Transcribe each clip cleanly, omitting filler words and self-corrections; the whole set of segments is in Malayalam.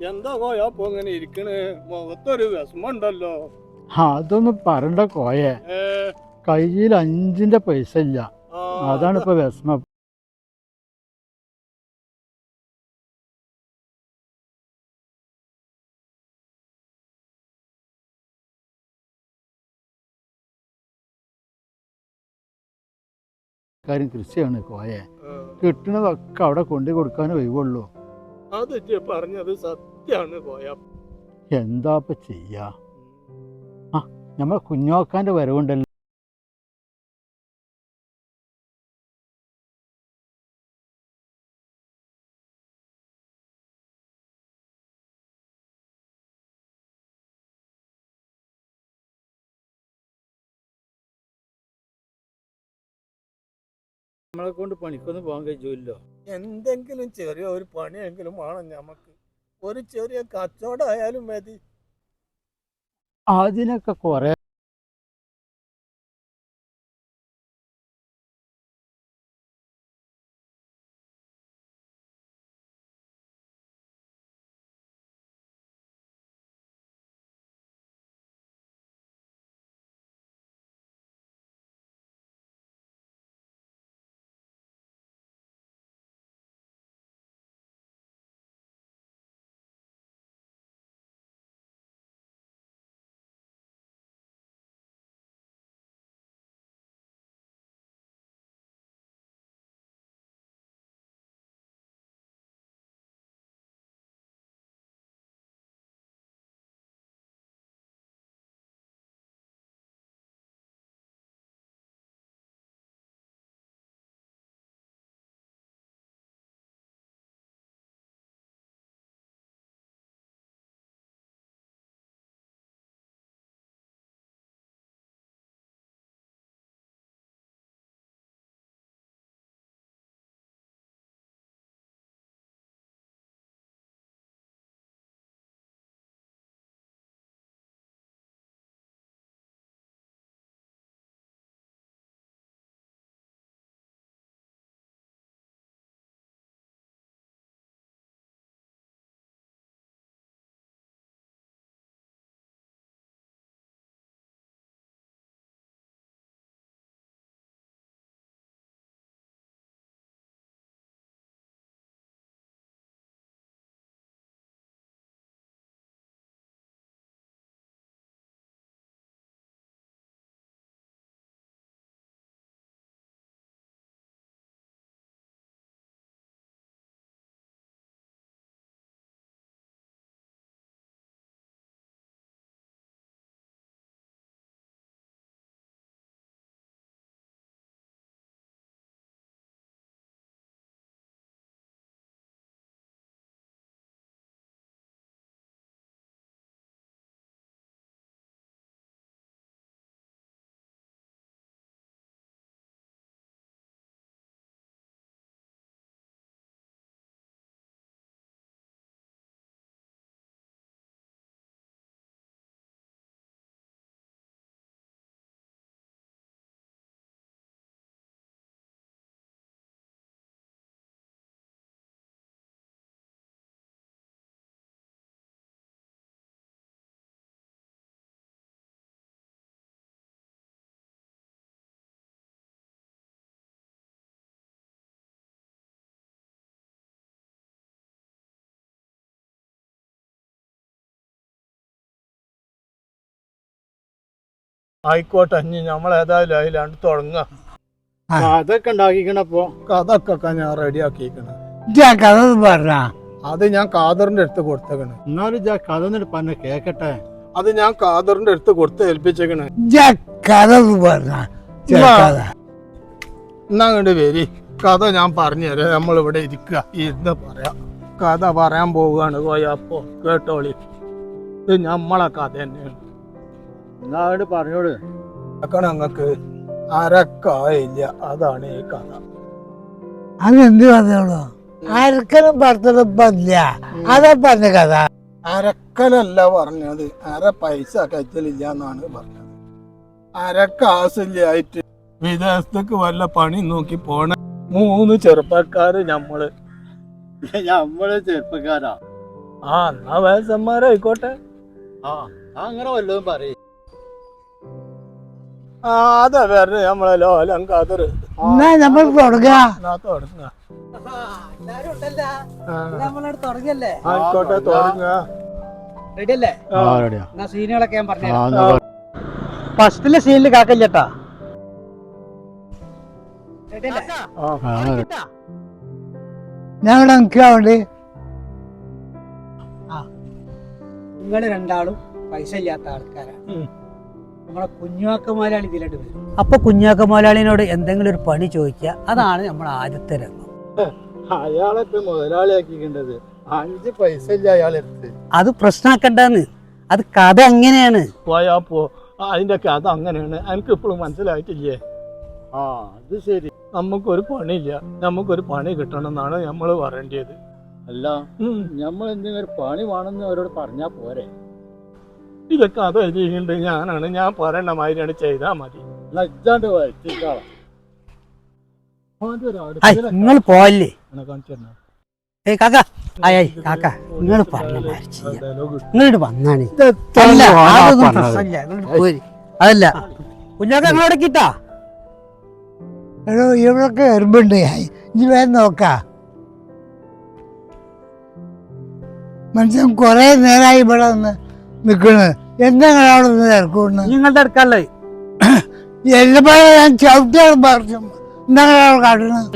എന്താ കോയപ്പോ ഇങ്ങനെ ഇരിക്കണ്? മുഖത്തൊരു വിഷമുണ്ടല്ലോ. അതൊന്നും പറയണ്ട കോയെ. കയ്യിൽ 5 പൈസ ഇല്ല, അതാണ് ഇപ്പൊ വിഷമം. കാര്യം കൃഷിയാണ് കോയെ. കിട്ടുന്നതൊക്കെ അവിടെ കൊണ്ടു കൊടുക്കാനേ ഒഴിവുള്ളൂ. അത് പറഞ്ഞത് സത്യാണ് കോയ. എന്താ ഇപ്പൊ ചെയ്യാ? നമ്മളെ കുഞ്ഞോക്കാന്റെ വരവുണ്ടല്ലോ. നമ്മളെ കൊണ്ട് പണിക്കൊന്നും പോകാൻ കഴിയുമല്ലോ. എന്തെങ്കിലും ചെറിയ ഒരു പണിയെങ്കിലും വേണം ഞമ്മക്ക്. ഒരു ചെറിയ കച്ചവടമായാലും മതി. അതിനൊക്കെ കുറെ ആയിക്കോട്ടെ, ഇനി നമ്മളേതായാലും അതിലാണ്ട് തുടങ്ങാം. അതൊക്കെ ഉണ്ടാക്കിക്കണപ്പോ കഥക്കൊക്കെ ഞാൻ റെഡിയാക്കിക്കണ്. കഥ പറഞ്ഞ അത് ഞാൻ ഖാദറിന്റെ അടുത്ത് കൊടുത്തേക്കണ്. എന്നാലും കഥ എന്നിട്ട് പറഞ്ഞ കേക്കട്ടെ. അത് ഞാൻ ഖാദറിന്റെ അടുത്ത് കൊടുത്ത് ഏൽപ്പിച്ചേക്കണ്. കഥ പറഞ്ഞ എന്നാ അങ്ങോട്ട് വരി, കഥ ഞാൻ പറഞ്ഞു തരാം. നമ്മളിവിടെ ഇരിക്കുക, ഇരുന്ന് പറയാം. കഥ പറയാൻ പോവുകയാണ് കോയപ്പോ, കേട്ടോളി. ഇത് നമ്മളെ കഥ തന്നെയാണ്. എന്നാ അങ്ങോട്ട് പറഞ്ഞോളൂ. ഞങ്ങൾക്ക് അരക്കായില്ല, അതാണ് ഈ കഥ. അതെന്ത് കഥയുള്ളൂ? അരക്കനും ഭർത്തല്ല, അതാ പറഞ്ഞ കഥ. അരക്കലല്ല പറഞ്ഞത്, അര പൈസ കയ്യിലില്ല എന്നാണ് പറഞ്ഞത്. അരക്കാസില്ലായിട്ട് വിദേശത്തേക്ക് വല്ല പണി നോക്കി പോണ 3 ചെറുപ്പക്കാര് നമ്മള് ചെറുപ്പക്കാരാ? ആ എന്നാ വയസ്സന്മാരായിക്കോട്ടെ. അങ്ങനെ വല്ലതും പറയും. ആ അതെ വേറെ നമ്മളെ ലോലം കതറ് എന്നാ നമ്മൾ തുടങ്ങാ. തുടങ്ങ. എല്ലാരും ഉണ്ടല്ലോ. നമ്മളോട് തുടങ്ങിയല്ലേ? ആയിക്കോട്ടെ തുടങ്ങ. റെഡി അല്ലേ? ആ റെഡിയാ. എന്നാ സീനുകളൊക്കെ ഞാൻ ആ, പറഞ്ഞു. എന്നാ ഫസ്റ്റിലെ സീനിൽ കാക്കല്ലേട്ടാ. റെഡി അല്ലേ? ആ, ready. ഞങ്ങളുടെ നിൽക്കാവുണ്ട്. നിങ്ങൾ രണ്ടാളും പൈസ ഇല്ലാത്ത ആൾക്കാരാണ്. ഉം. നമ്മളെ കുഞ്ഞാക്ക മുതലാളി ഇതിലോട്ട് വരും. അപ്പൊ കുഞ്ഞാക്ക മുതലാളിനോട് എന്തെങ്കിലും ഒരു പണി ചോദിക്കുക. അതാണ് നമ്മളെ ആദ്യത്തെ രംഗം. അയാളൊക്കെ മുതലാളിയാക്കിണ്ടത് 5 പൈസ ഇല്ല അയാളെടുത്ത്. അത് പ്രശ്നമാക്കണ്ടെന്ന്. അത് കഥ അങ്ങനെയാണ്. പോയാപ്പോ അതിന്റെ കഥ അങ്ങനെയാണ്. എനിക്ക് ഇപ്പോഴും മനസ്സിലായിട്ടില്ലേ? ആ അത് ശരി. നമുക്കൊരു പണിയില്ല, നമുക്കൊരു പണി കിട്ടണം എന്നാണ് നമ്മൾ പറയേണ്ടത്. അല്ല നമ്മൾ എന്തെങ്കിലും ഒരു പണി വേണമെന്ന് അവരോട് പറഞ്ഞാ പോരെ? ഇതൊക്കെ അത് എഴുതിയിട്ടുണ്ട്. ഞാനാണ്, ഞാൻ പറയണ മാതിരിയാണ് ചെയ്താൽ മതി. ലജ്ജാണ്ട് വരച്ചിട്ടാളാ. നിങ്ങൾ പോയല്ലേ? കാണിച്ചു തരണോ? ഏയ് കാക്ക, ആയി കാക്ക, നിങ്ങൾ പറഞ്ഞ മാതിരി ചെയ്യാം. ഡയലോഗ് നിങ്ങളിട്ട് വന്നാണ്. അല്ല, അതൊന്നും പറഞ്ഞത്. പ്രശ്നമില്ല. നിങ്ങളിട്ട് പോര്. അതല്ല കുഞ്ഞാക്ക നിങ്ങളവിടെ കിട്ടാ. എടോ ഇവിടൊക്കെ എറുമ്പുണ്ട്. ഇനി വേഗം നോക്കാം. മനുഷ്യൻ കുറെ നേരമായി ഇവിടെ നിന്ന് നിൽക്കണ്. എന്താ അവിടെ നിന്ന് ഇറക്കുന്നു? നിങ്ങളുടെ അടുക്കാനുള്ളത് എല്ലാം ഞാൻ ചവിട്ടിയാണ് പറഞ്ഞു. എന്താ അവിടെ കാട്ടുന്നത്?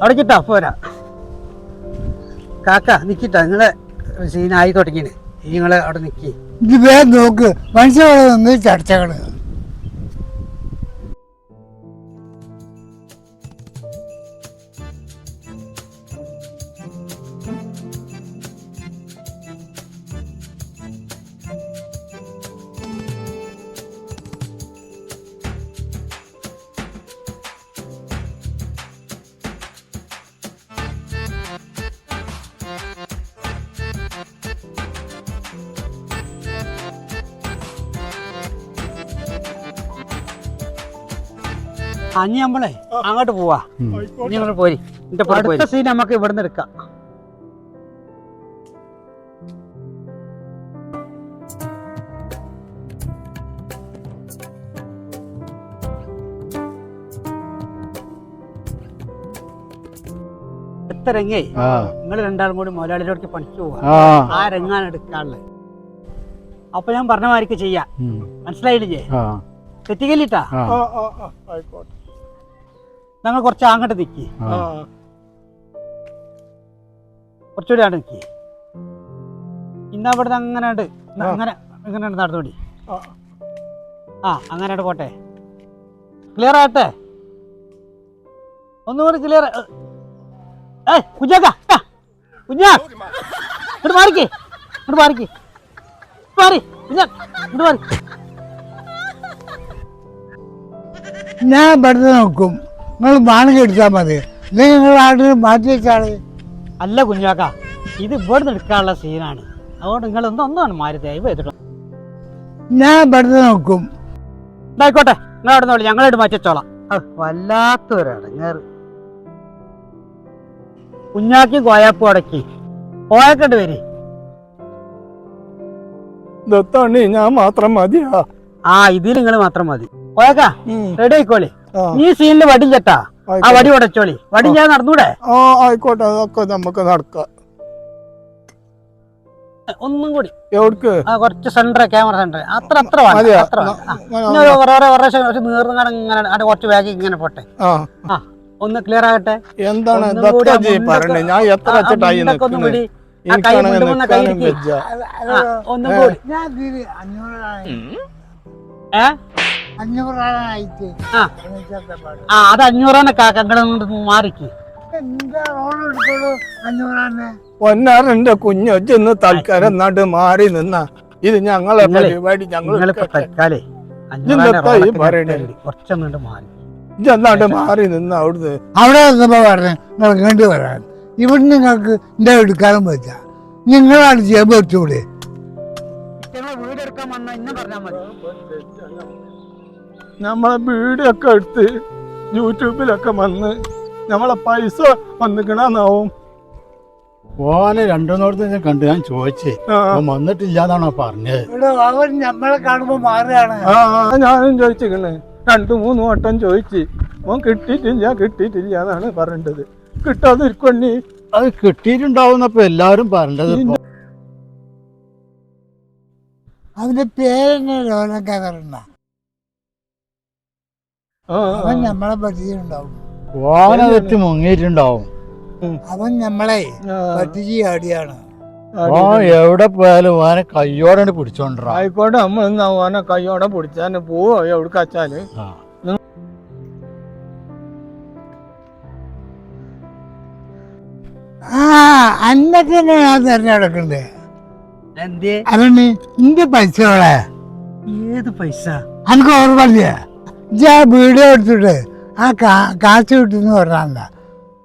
അവിടെ കിട്ടാ. പോരാ കാക്ക നിക്കിട്ടാ. നിങ്ങളെ സീനായി തുടങ്ങിയാണ്. നിങ്ങള് അവിടെ നിക്കി. ഇത് വേഗം നോക്ക്. മനുഷ്യൻ അവിടെ നിന്ന് ചർച്ചകള്. അഞ്ഞ് നമ്മളെ അങ്ങോട്ട് പോവാ. നിങ്ങൾ പോരി. അടുത്ത സീൻ നമുക്ക് ഇവിടുന്ന് എടുക്കാം. അടുത്ത രംഗേ നിങ്ങൾ രണ്ടാളും കൂടി മുതലാളിയിലോട്ട് പണിക്ക് പോവാ. ആ രംഗാണ് എടുക്കാനുള്ളത്. അപ്പൊ ഞാൻ പറഞ്ഞ മാതിരിക്ക് ചെയ്യാം. മനസ്സിലായില്ലേ? തെറ്റിക്കല്ലിട്ടാ. ആയിക്കോട്ടെ. ഞങ്ങൾ കുറച്ച് അങ്ങോട്ട് നിൽക്കി. കുറച്ചുകൂടി അവിടെ നിൽക്കി. ഇന്ന് അവിടുന്ന് അങ്ങനെ ഉണ്ട്. അങ്ങനെ ഇങ്ങനെ നടന്നുകൂടി. ആ അങ്ങനെ പോട്ടെ. ക്ലിയർ ആകട്ടെ. ഒന്നുകൂടി ക്ലിയർ. ഏയ് കുഞ്ഞാക്ക, കുഞ്ഞാ ഇങ്ങോട്ട് മാറിക്കേ. ഇങ്ങോട്ട് മാറിക്കേ. മാറി കുഞ്ഞാ ഇങ്ങോട്ട് മാറി. ഞാൻ ഇവിടുന്ന് നോക്കും. നിങ്ങൾ മാണെങ്കിൽ എടുത്താൽ മതി. അല്ലെങ്കിൽ നിങ്ങൾ ആട്ടിൽ മാറ്റി വെച്ചാള്. അല്ല കുഞ്ഞാക്ക, ഇത് ഇവിടുന്ന് എടുക്കാനുള്ള സീനാണ്. അതുകൊണ്ട് നിങ്ങൾ ഒന്നാണ് മാറി ദയവ് ചെയ്തിട്ട്. ഞാൻ ഇവിടുന്ന് നോക്കും. ഇതായിക്കോട്ടെ, നിങ്ങൾ അവിടെ നോളി. ഞങ്ങളായിട്ട് മാറ്റി വെച്ചോളാം. വല്ലാത്തൊരടങ്ങേറ്. കുഞ്ഞാക്കി കോയാപ്പൂ അടക്കി കോയക്കണ്ട് വരി. ദത്താണ് ഞാൻ മാത്രം മതിയാ. ആ ഇതിൽ നിങ്ങൾ മാത്രം മതി. കോയക്ക റെഡി ആയിക്കോളി. ഈ സീനിൽ വടിഞ്ഞെട്ടാ. ആ വടി ഉടച്ചോളി. വടി ഞാൻ നടന്നൂടെ? ആ ആയിക്കോട്ടെ, അതൊക്കെ നമുക്ക് നടക്കാം. ഒന്നും കൂടി എവിടേക്ക്? ആ കുറച്ച് സെന്റർ, ക്യാമറ സെന്റർ. അത്ര അത്ര മതിയോ? നീർന്നിങ്ങനെ കുറച്ച് ബാഗ് ഇങ്ങനെ പോട്ടെ. ആ ഒന്ന് ക്ലിയർ ആകട്ടെ. എന്താണ് പറഞ്ഞേ? ഞാൻ എത്ര വെച്ചിട്ടായി ഒന്നും കൂടി ആ കൈ കൊണ്ടുവന്ന കൈ ഒന്നും കൂടി. ഞാൻ ഇതില് 500 ഏ 500 ആ അത് 500 കാക്കങ്ങളെ മാറിക്ക്. എന്താ റോഡ് എടുത്തോളൂ. 500 പൊന്നാറിന്റെ കുഞ്ഞൊന്ന് തൽക്കാലം നാട് മാറി നിന്ന ഇത് ഞങ്ങളെ പരിപാടി. തൽക്കാലേ കുറച്ചൊന്നുണ്ട് മാറി. ഇതെന്നാണ്ട് മാറി നിന്ന് അവിടുന്ന് അവിടെ വന്നപ്പോ പറഞ്ഞു നിങ്ങൾ ഇങ്ങോട്ട് വരാൻ. ഇവിടെ നിങ്ങൾക്ക് എന്റെ എടുക്കാനും പറ്റില്ല. നിങ്ങളാണ് ചെയ്യാൻ പറ്റൂടെ? വീടെടുക്കാൻ വന്ന ഇന്ന് പറഞ്ഞാൽ മതി. നമ്മളെ വീടൊക്കെ എടുത്ത് യൂട്യൂബിലൊക്കെ വന്ന് നമ്മളെ പൈസ വന്നിക്കണാവും. ഓനെ രണ്ടെണ്ണോടത്ത് ഞാൻ കണ്ടു, ഞാൻ ചോദിച്ചേ ആ, അവൻ വന്നിട്ടില്ലാന്നാണോ പറഞ്ഞത്? ഇവിടെ അവൻ നമ്മളെ കാണുമ്പോ മാറുകയാണ്. ഞാനും ചോദിച്ചിക്കണ് 2-3 വട്ടം ചോദിച്ച് ഓൻ കിട്ടിയിട്ടില്ല എന്നാണ് പറയേണ്ടത്. കിട്ടാതിരിക്കൊണ്ണി. അത് കിട്ടിയിട്ടുണ്ടാവുന്നപ്പോ എല്ലാരും പറഞ്ഞത്. ഇപ്പൊ അവന്റെ പേരെന്നെ ലോലക്കാരണ്ണ. അവൻ നമ്മളെ പറ്റിയിട്ടുണ്ടാവും. ഓനെത്തി മുങ്ങിയിട്ടുണ്ടാവും. അവൻ നമ്മളെ പറ്റിച്ച് ആടിയാണ്. ഓ എവിടെ പോയാലും ഓനെ കയ്യോടെ പിടിച്ചോണ്ടാ. ആയിക്കോട്ടെ, നമ്മൾ ഇന്ന് ഓനെ കയ്യോടെ പിടിച്ചാന് പോവോ എവിടെ കച്ചാല്. അന്നൊക്കെ ഞാൻ തെരഞ്ഞെടുക്കണ്ടേ. എന്തേ? അതന്നെ നിന്റെ പൈസകളെ. ഏത് പൈസ? എനിക്ക് ഓർമ്മയില്ല. വീഡിയോ എടുത്തിട്ട് ആ കാശ് കിട്ടുന്നു പറഞ്ഞാ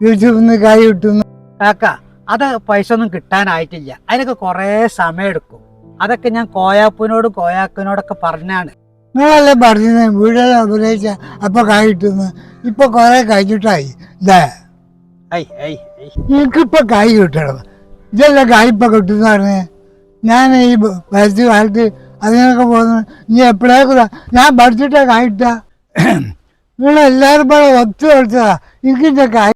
യൂട്യൂബിൽ നിന്ന് കൈ കിട്ടുന്നു. കാക്ക, അത് പൈസ ഒന്നും കിട്ടാനായിട്ടില്ല. അതിനൊക്കെ കുറേ സമയം എടുക്കും. അതൊക്കെ ഞാൻ കോയാപ്പൂനോടും കോയാക്കനോടൊക്കെ പറഞ്ഞാണ്. നിങ്ങളല്ലേ പറഞ്ഞത് വീഡിയോ അഭിനയിച്ച അപ്പൊ കൈ കിട്ടുന്നു. ഇപ്പൊ കൊറേ കഴിഞ്ഞിട്ടായി. എനിക്കിപ്പൊ കൈ കിട്ടണം. ഇതല്ലേ കൈ ഇപ്പൊ കിട്ടുന്ന പറഞ്ഞേ. ഞാൻ ഈ വയസ്സ് കാലത്ത് അതിനൊക്കെ പോകുന്നു. നീ എപ്പോഴേക്കും ഞാൻ പഠിച്ചിട്ടാ കൈ ഇട്ട. നിങ്ങളെല്ലാരും കൂടെ ഒത്തു കൊടുത്തതാ എനിക്കിന്റെ കൈ.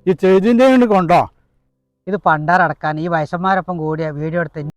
ഈ ചെയ്തിന്റെ കൊണ്ട് കൊണ്ടോ. ഇത് പണ്ടാറടക്കാൻ ഈ വയസ്സന്മാരൊപ്പം കൂടിയ വീഡിയോ എടുത്ത്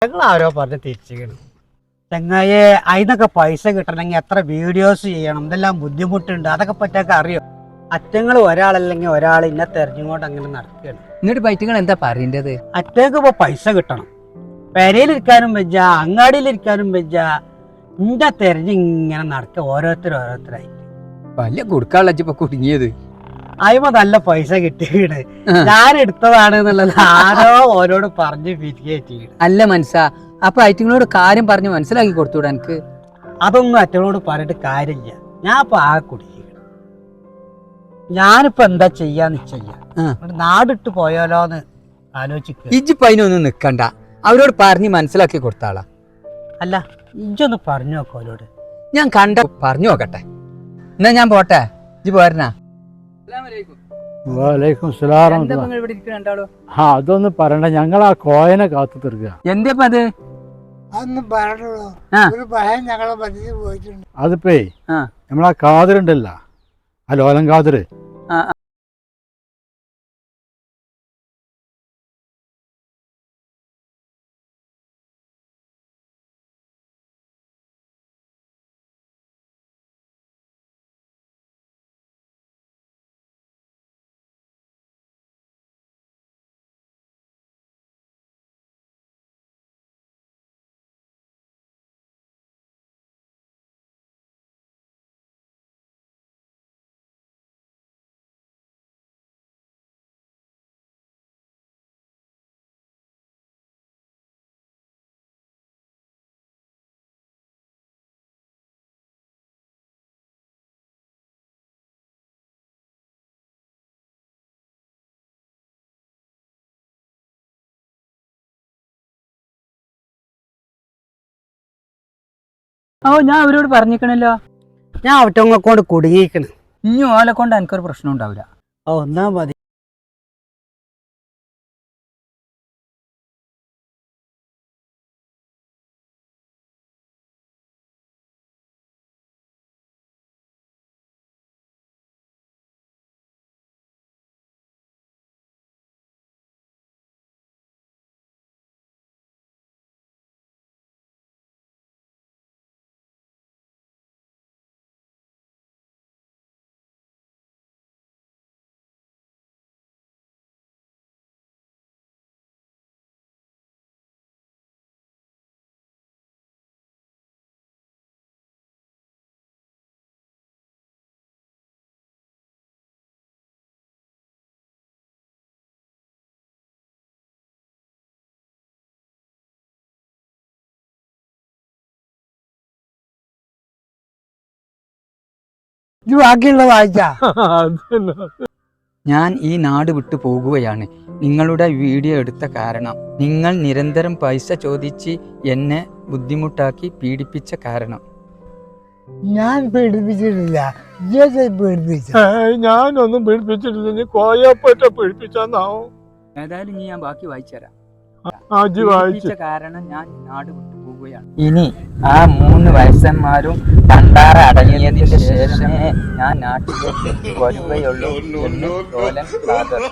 ഞങ്ങൾ ആരോ പറഞ്ഞ് തിരിച്ചിരിക്കണം. ചങ്ങായെ, അതിനൊക്കെ പൈസ കിട്ടണമെങ്കിൽ എത്ര വീഡിയോസ് ചെയ്യണം, എന്തെല്ലാം ബുദ്ധിമുട്ടുണ്ട്, അതൊക്കെ പറ്റൊക്കെ അറിയോ. അറ്റങ്ങൾ ഒരാളല്ലെങ്കിൽ ഒരാൾ ഇന്നെ തെരഞ്ഞുകൊണ്ട് അങ്ങനെ നടക്കുകയാണ്. എന്നിട്ട് പൈറ്റങ്ങൾ എന്താ പറയേണ്ടത്? അറ്റേക്ക് ഇപ്പോൾ പൈസ കിട്ടണം. പെരയിലിരിക്കാനും വെച്ച, അങ്ങാടിയിലിരിക്കാനും വെച്ച, ഇന്റെ തെരഞ്ഞ് ഇങ്ങനെ നടക്കുക ഓരോരുത്തരായിട്ട്. വലിയ കൊടുക്കാനുള്ള ഇപ്പൊ കുടുങ്ങിയത്. അയിമ നല്ല പൈസ കിട്ടിയത് ഞാൻ എടുത്തതാണ് എന്നുള്ളത് ആരോ ഓരോട് പറഞ്ഞ് പിരികേറ്റിയാണ്. അല്ല മനസ്സാ, അപ്പൊ ഐറ്റങ്ങളോട് കാര്യം പറഞ്ഞ് മനസ്സിലാക്കി കൊടുത്തൂടെ എനിക്ക്? അതൊന്നും അറ്റങ്ങളോട് പറഞ്ഞിട്ട് കാര്യമില്ല. ഞാൻ ഇപ്പൊ ആ കുടിക്കണം. ഞാനിപ്പോ എന്താ ചെയ്യാന്ന് ചെയ്യാം. നാടിട്ട് പോയാലോന്ന് ആലോചിക്കുക. ഇജ്ജിപ്പ അതിനൊന്നും നിക്കണ്ട, അവരോട് പറഞ്ഞ് മനസ്സിലാക്കി കൊടുത്താളാ. അല്ല, ഇജ്ജൊന്ന് പറഞ്ഞു നോക്കോ അവരോട്. ഞാൻ കണ്ട പറഞ്ഞു നോക്കട്ടെ. എന്നാ ഞാൻ പോട്ടെ, ഇജ്ജ് പോരണ. വലൈക്കും സലാം. അതൊന്നും പറയണ്ട, ഞങ്ങൾ ആ കോയനെ കാത്തു തീർക്കുക. എന്തേപ്പ അത്? അതൊന്നും പറഞ്ഞുള്ളൂ. ഒരു ഭയം ഞങ്ങളെ പറ്റിച്ച് പോയിട്ടുണ്ട്. അതിപ്പേ നമ്മളാ കാതിരുണ്ടല്ല, ആ ലോലം കാതിര്, ഞാൻ അവരോട് പറഞ്ഞിക്കണല്ലോ. ഞാൻ അവറ്റങ്ങളെ കൊണ്ട് കുടുങ്ങിയിരിക്കണ്. ഇനി ഓലെ കൊണ്ട് എനിക്കൊരു പ്രശ്നം ഉണ്ടാവില്ല. ഒന്നാ മതി. ഇത് ബാക്കിയുള്ള വായിച്ചാ ഞാൻ ഈ നാട് വിട്ടു പോകുകയാണ്. നിങ്ങളുടെ വീഡിയോ എടുത്ത കാരണം, നിങ്ങൾ നിരന്തരം പൈസ ചോദിച്ച് എന്നെ ബുദ്ധിമുട്ടാക്കി പീഡിപ്പിച്ച കാരണം. ഞാൻ പീഡിപ്പിച്ചിട്ടില്ല, പീഡിപ്പിച്ച. ഞാനൊന്നും പീഡിപ്പിച്ചിട്ടില്ല. നീ കോയപ്പറ്റ പീഡിപ്പിച്ചാന്നാവും. ഏതായാലും ഇനി ഞാൻ ബാക്കി വായിച്ചുതരാം. വായിച്ചു. കാരണം ഞാൻ നാട് വിട്ടു പോവുകയാണ്. ഇനി ആ 3 വയസ്സന്മാരും പണ്ടാറ അടങ്ങിയതിന് ശേഷമേ ഞാൻ നാട്ടിലേക്ക് വരുകയുള്ളൂ എന്ന് ലോലൻ ഫാദർ.